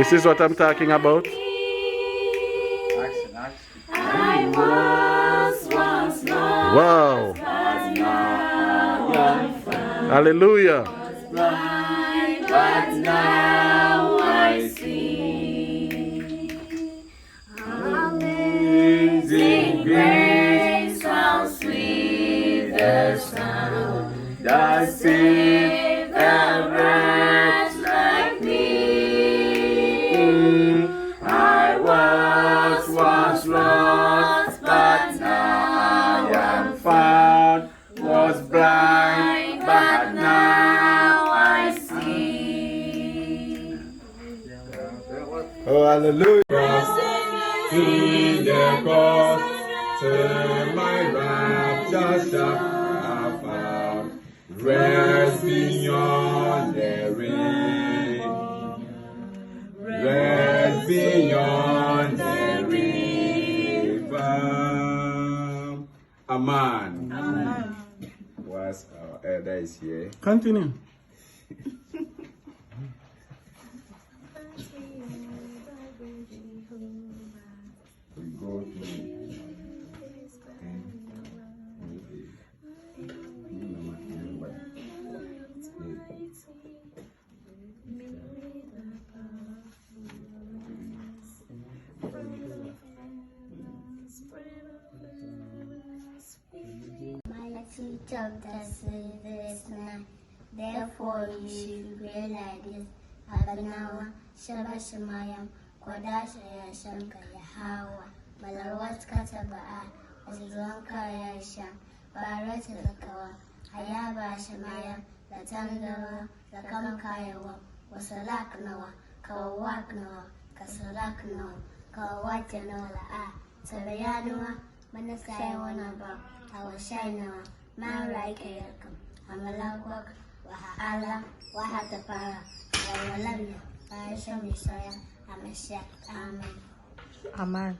This is what I'm talking about. I was once lost, Wow. but now I am found. Hallelujah. Blind, but now I see. Amazing grace, how sweet the sound that saved a wretch like me. I was once lost, but now I am found. Was blind, but now I see. Oh, hallelujah. See the cross, till my rapture shall have found. Rest beyond the rain. Rest beyond the river. Amen. Amen. Was our elder is here. Continue. We go to My teacher does this night, therefore you should be like this. Abanawa, Shaba Shamayam, Kodasha Shamka Yahawa, Malawat Katabaa, Azizwanka Yasham, Barat Lakawa, Ayaba Shamayam, Latangawa, Lakamakayawa, Wasalaknawa, Kawaknawa, Kasalaknawa, Kawatanola, Tabayanua, Manasayawanaba, Awashinawa, Maraikayakam, Amalawak, Wahala, Wahatapara, Walamia, Aisha Misaya, Amashak, Amen. Amen.